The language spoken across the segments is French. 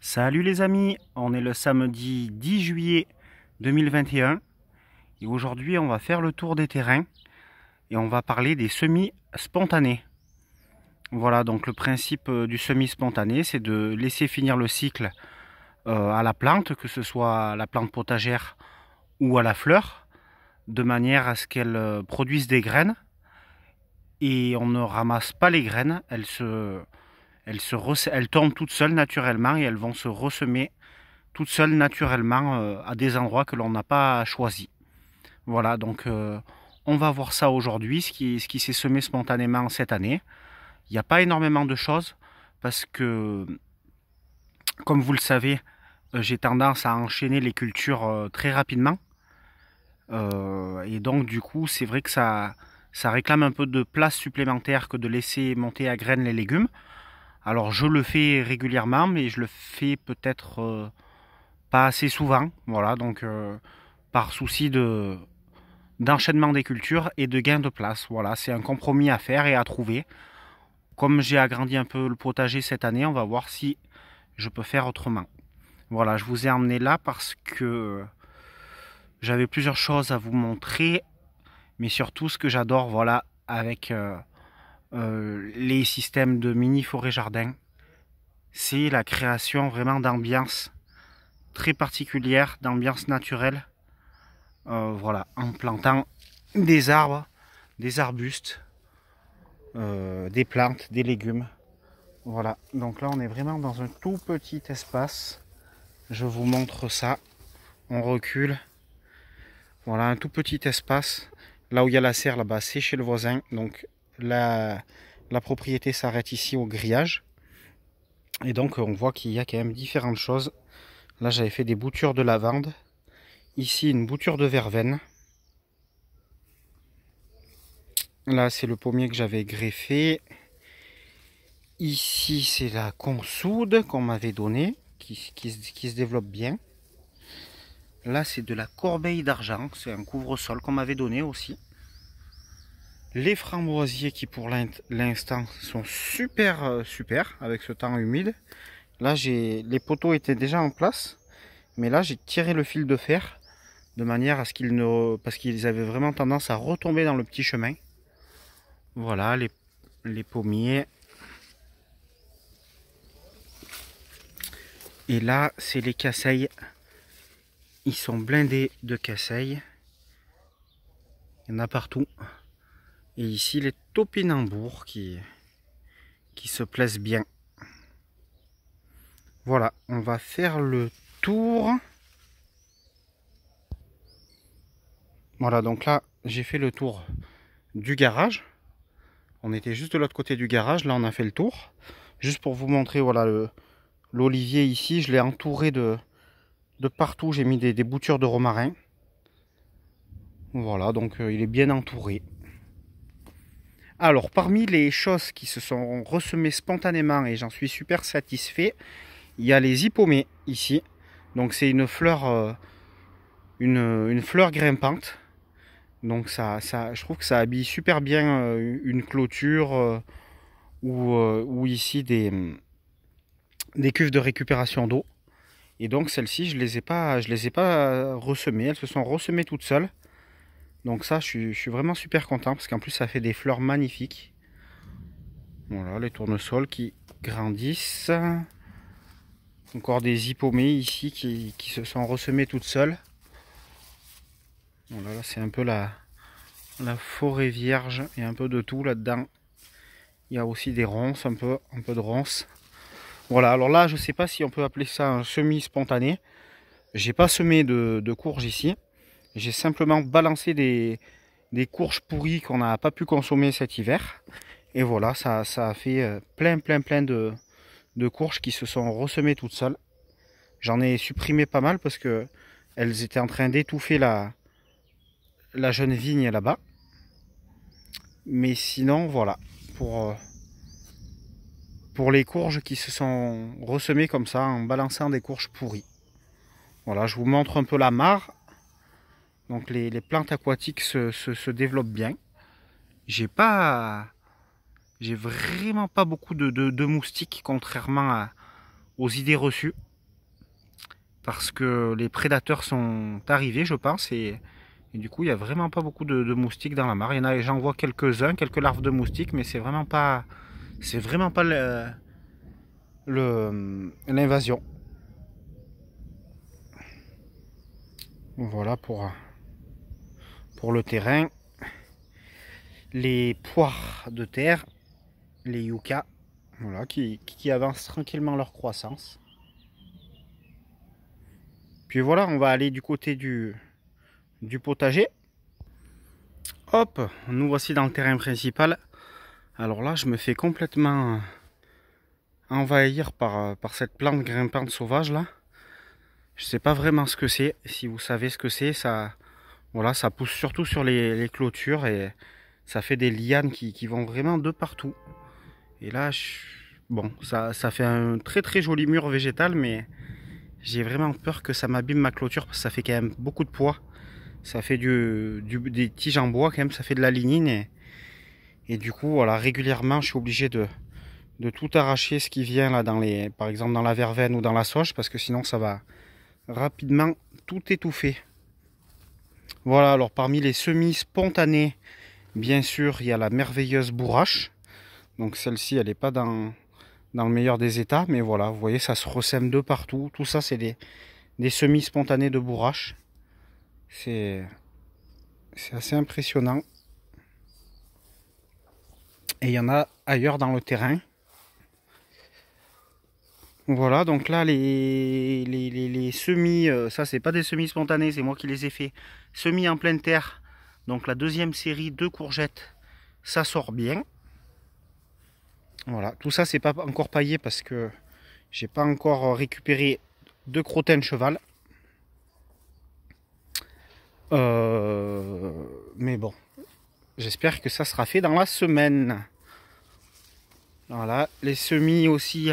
Salut les amis, on est le samedi 10 juillet 2021 et aujourd'hui on va faire le tour des terrains et on va parler des semis spontanés. Voilà, donc le principe du semis spontané, c'est de laisser finir le cycle à la plante, que ce soit à la plante potagère ou à la fleur, de manière à ce qu'elle produise des graines et on ne ramasse pas les graines, elles tombent toutes seules naturellement et elles vont se ressemer toutes seules naturellement à des endroits que l'on n'a pas choisis. Voilà, donc on va voir ça aujourd'hui, ce qui s'est semé spontanément cette année. Il n'y a pas énormément de choses parce que, comme vous le savez, j'ai tendance à enchaîner les cultures très rapidement. Et donc du coup, c'est vrai que ça réclame un peu de place supplémentaire que de laisser monter à graines les légumes. Alors je le fais régulièrement, mais je le fais peut-être pas assez souvent. Voilà, donc par souci d'enchaînement des cultures et de gain de place. Voilà, c'est un compromis à faire et à trouver. Comme j'ai agrandi un peu le potager cette année, on va voir si je peux faire autrement. Voilà, je vous ai emmené là parce que j'avais plusieurs choses à vous montrer, mais surtout ce que j'adore, voilà, avec les systèmes de mini forêt jardin, c'est la création vraiment d'ambiance très particulière, d'ambiance naturelle. Voilà, en plantant des arbres, des arbustes, des plantes, des légumes. Voilà, donc là on est vraiment dans un tout petit espace. Je vous montre ça. On recule. Voilà, un tout petit espace. Là où il y a la serre, là-bas, c'est chez le voisin. Donc la propriété s'arrête ici au grillage. Et donc on voit qu'il y a quand même différentes choses. Là j'avais fait des boutures de lavande. Ici une bouture de verveine. Là c'est le pommier que j'avais greffé. Ici c'est la consoude qu'on m'avait donnée, qui se développe bien. Là c'est de la corbeille d'argent, c'est un couvre-sol qu'on m'avait donné aussi. Les framboisiers qui pour l'instant sont super avec ce temps humide. Là les poteaux étaient déjà en place, mais là j'ai tiré le fil de fer de manière à ce qu'ils ne, parce qu'ils avaient vraiment tendance à retomber dans le petit chemin. Voilà les pommiers. Et là c'est les casseilles. Ils sont blindés de casseilles. Il y en a partout. Et ici les topinambours qui se plaisent bien. Voilà, on va faire le tour. Voilà, donc là, j'ai fait le tour du garage. On était juste de l'autre côté du garage, là on a fait le tour. Juste pour vous montrer, voilà, l'olivier ici, je l'ai entouré de partout. J'ai mis des boutures de romarin. Voilà, donc il est bien entouré. Alors, parmi les choses qui se sont ressemées spontanément, et j'en suis super satisfait, il y a les hippomées ici. Donc c'est une fleur grimpante. Donc je trouve que ça habille super bien une clôture ou ici des cuves de récupération d'eau. Et donc celles-ci, je les ai pas ressemées, elles se sont ressemées toutes seules. Donc ça, je suis vraiment super content parce qu'en plus ça fait des fleurs magnifiques. Voilà, les tournesols qui grandissent. Encore des hippomées ici qui se sont ressemées toutes seules. Voilà, là c'est un peu la forêt vierge, il y a un peu de tout là-dedans. Il y a aussi des ronces, un peu de ronces. Voilà, alors là je sais pas si on peut appeler ça un semis spontané. J'ai pas semé de courges ici. J'ai simplement balancé des courges pourries qu'on n'a pas pu consommer cet hiver. Et voilà, ça a fait plein de courges qui se sont ressemées toutes seules. J'en ai supprimé pas mal parce que elles étaient en train d'étouffer la jeune vigne là-bas. Mais sinon, voilà, pour les courges qui se sont ressemées comme ça en balançant des courges pourries. Voilà, je vous montre un peu la mare. Donc les plantes aquatiques se développent bien. J'ai vraiment pas beaucoup de moustiques, contrairement aux idées reçues. parce que les prédateurs sont arrivés, je pense, et du coup, il n'y a vraiment pas beaucoup de moustiques dans la mare. J'en vois quelques-uns, quelques larves de moustiques, mais c'est vraiment pas l'invasion. Voilà pour le terrain. Les poires de terre, les yucca, voilà, qui avancent tranquillement leur croissance. Puis voilà, on va aller du côté du potager. Hop, nous voici dans le terrain principal. Alors là, je me fais complètement envahir par cette plante grimpante sauvage là. Je sais pas vraiment ce que c'est. Si vous savez ce que c'est, ça, voilà, ça pousse surtout sur les clôtures et ça fait des lianes qui vont vraiment de partout. Et là, bon, ça fait un très très joli mur végétal, mais j'ai vraiment peur que ça m'abîme ma clôture parce que ça fait quand même beaucoup de poids. Ça fait des tiges en bois quand même, ça fait de la lignine et du coup, voilà, régulièrement, je suis obligé de tout arracher ce qui vient là par exemple dans la verveine ou dans la sauge parce que sinon ça va rapidement tout étouffer. Voilà, alors parmi les semis spontanés, bien sûr, il y a la merveilleuse bourrache. Donc celle-ci, elle n'est pas dans le meilleur des états, mais voilà, vous voyez, ça se ressème de partout. Tout ça, c'est des semis spontanés de bourrache. C'est assez impressionnant. Et il y en a ailleurs dans le terrain. Voilà, donc là, les semis, ça, c'est pas des semis spontanés, c'est moi qui les ai fait. Semis en pleine terre. Donc la deuxième série de courgettes, ça sort bien. Voilà, tout ça, c'est pas encore paillé parce que j'ai pas encore récupéré de crottin de cheval. Mais bon, j'espère que ça sera fait dans la semaine. Voilà, les semis aussi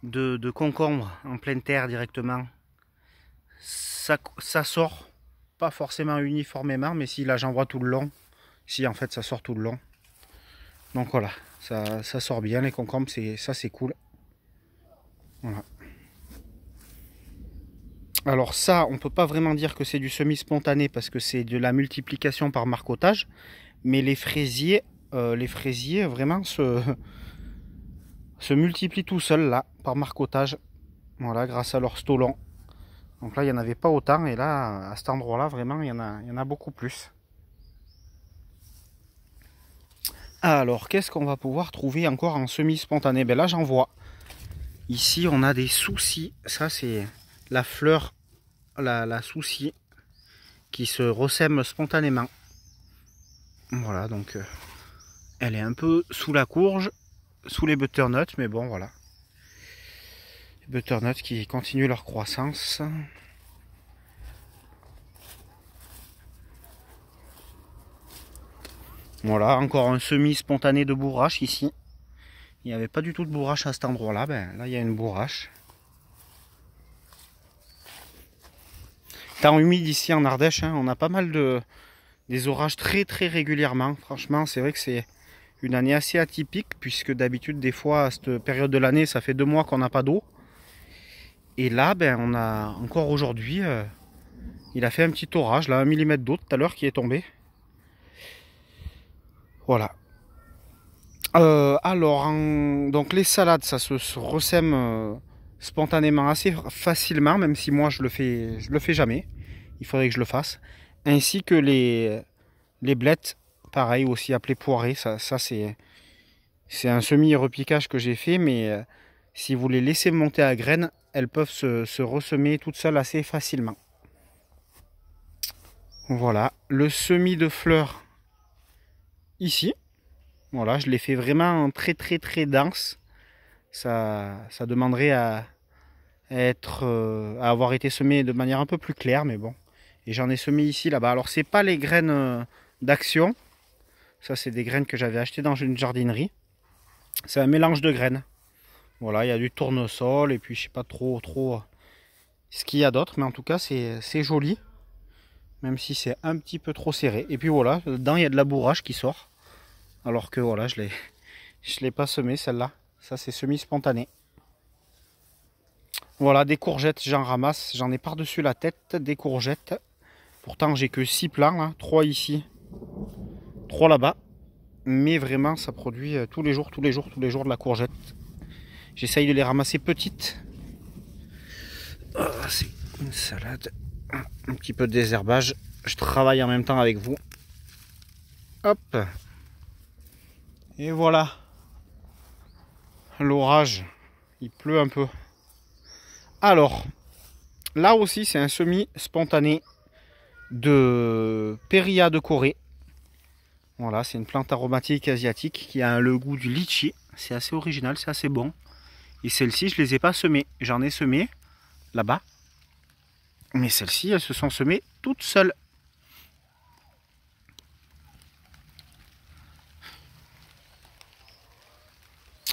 de concombre en pleine terre directement. Ça sort, pas forcément uniformément, mais si là j'en vois tout le long. Si en fait ça sort tout le long. Donc voilà, ça sort bien les concombres, ça c'est cool. Voilà. Alors ça, on peut pas vraiment dire que c'est du semis spontané parce que c'est de la multiplication par marcottage. Mais les fraisiers vraiment se multiplient tout seuls là, par marcottage. Voilà, grâce à leur stolon. Donc là, il n'y en avait pas autant. Et là, à cet endroit-là, vraiment, il y en a beaucoup plus. Alors, qu'est-ce qu'on va pouvoir trouver encore en semis spontané? Ben là, j'en vois. Ici, on a des soucis. Ça, c'est la fleur, la souci, qui se ressème spontanément. Voilà, donc elle est un peu sous la courge, sous les butternuts, mais bon, voilà. Les butternuts qui continuent leur croissance. Voilà, encore un semis spontané de bourrache ici. Il n'y avait pas du tout de bourrache à cet endroit-là. Ben, là, il y a une bourrache. Temps humide ici en Ardèche, hein, on a pas mal des orages très très régulièrement. Franchement, c'est vrai que c'est une année assez atypique puisque d'habitude, des fois, à cette période de l'année, ça fait 2 mois qu'on n'a pas d'eau. Et là, ben, on a encore aujourd'hui, il a fait un petit orage, là, 1 mm d'eau tout à l'heure qui est tombé. Voilà. Alors, donc les salades, ça se ressème spontanément assez facilement, même si moi je le fais jamais. Il faudrait que je le fasse. Ainsi que les blettes, pareil aussi appelées poirées. Ça c'est un semi-repiquage que j'ai fait, mais si vous les laissez monter à graines, elles peuvent se ressemer toutes seules assez facilement. Voilà, le semis de fleurs ici. Voilà, je l'ai fait vraiment très très très dense. Ça demanderait à avoir été semé de manière un peu plus claire, mais bon. Et j'en ai semé ici, là-bas. Alors c'est pas les graines d'action. Ça c'est des graines que j'avais achetées dans une jardinerie. C'est un mélange de graines. Voilà, il y a du tournesol et puis je sais pas trop ce qu'il y a d'autre, mais en tout cas c'est joli. Même si c'est un petit peu trop serré. Et puis voilà, dedans il y a de la bourrache qui sort. Alors que voilà, je l'ai pas semé celle-là. Ça c'est semi-spontané. Voilà, des courgettes, j'en ramasse. J'en ai par-dessus la tête, des courgettes. Pourtant, j'ai que 6 plants, là. 3 ici, 3 là-bas. Mais vraiment, ça produit tous les jours, tous les jours, tous les jours de la courgette. J'essaye de les ramasser petites. Oh, c'est une salade. Un petit peu de désherbage. Je travaille en même temps avec vous. Hop. Et voilà. L'orage. Il pleut un peu. Alors, là aussi, c'est un semis spontané de Périlla de Corée. Voilà, c'est une plante aromatique asiatique qui a le goût du litchi. C'est assez original, c'est assez bon. Et celles-ci, je ne les ai pas semées. J'en ai semé là-bas. Mais celles-ci, elles se sont semées toutes seules.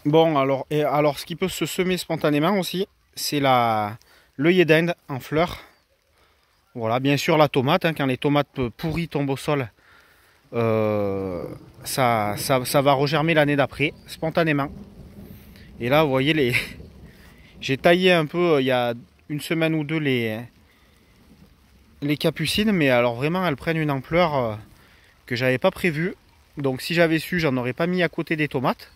Bon, alors, ce qui peut se semer spontanément aussi, c'est l'œillet d'Inde en fleurs. Voilà, bien sûr la tomate, hein, quand les tomates pourries tombent au sol, ça va regermer l'année d'après, spontanément. Et là, vous voyez, j'ai taillé un peu, il y a une semaine ou deux, les capucines, mais alors vraiment, elles prennent une ampleur que j'avais pas prévue. Donc si j'avais su, j'en aurais pas mis à côté des tomates.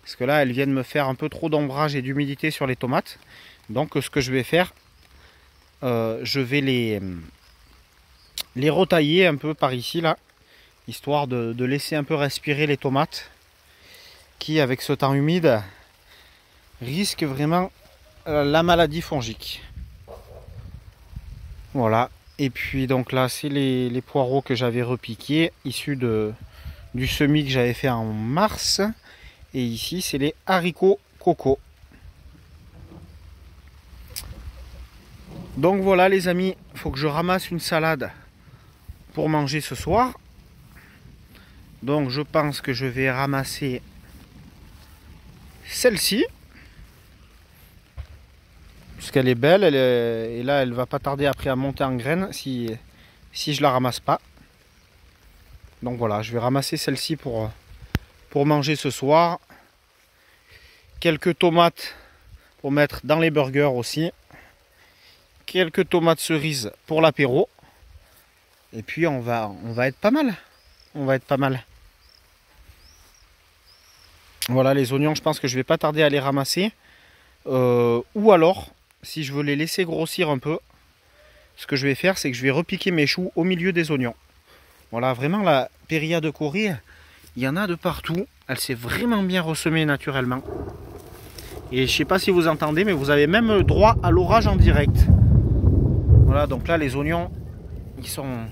Parce que là, elles viennent me faire un peu trop d'ombrage et d'humidité sur les tomates. Donc ce que je vais faire, je vais les retailler un peu par ici, là. Histoire de laisser un peu respirer les tomates. Qui, avec ce temps humide, risquent vraiment la maladie fongique. Voilà. Et puis donc là, c'est les poireaux que j'avais repiqués, issus du semis que j'avais fait en mars. Et ici, c'est les haricots coco. Donc voilà les amis, il faut que je ramasse une salade pour manger ce soir. Donc je pense que je vais ramasser celle-ci. Parce qu'elle est belle, et là elle va pas tarder après à monter en graines si je la ramasse pas. Donc voilà, je vais ramasser celle-ci pour manger ce soir. Quelques tomates pour mettre dans les burgers aussi. Quelques tomates cerises pour l'apéro. Et puis on va être pas mal. On va être pas mal. Voilà, les oignons, je pense que je vais pas tarder à les ramasser. Ou alors, si je veux les laisser grossir un peu, ce que je vais faire, c'est que je vais repiquer mes choux au milieu des oignons. Voilà, vraiment la Périlla de Corée, il y en a de partout. Elle s'est vraiment bien ressemée naturellement. Et je sais pas si vous entendez, mais vous avez même droit à l'orage en direct. Voilà, donc là, les oignons, ils sont...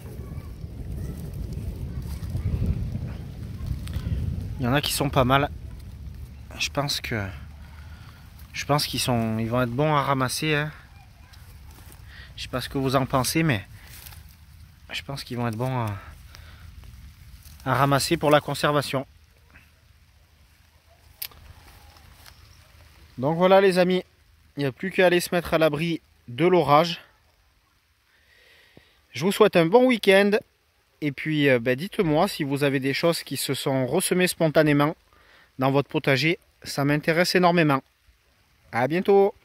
Il y en a qui sont pas mal. Je pense qu'ils vont être bons à ramasser. Hein. Je sais pas ce que vous en pensez, mais je pense qu'ils vont être bons à ramasser pour la conservation. Donc voilà les amis, il n'y a plus qu'à aller se mettre à l'abri de l'orage. Je vous souhaite un bon week-end. Et puis dites-moi si vous avez des choses qui se sont ressemées spontanément dans votre potager. Ça m'intéresse énormément. À bientôt!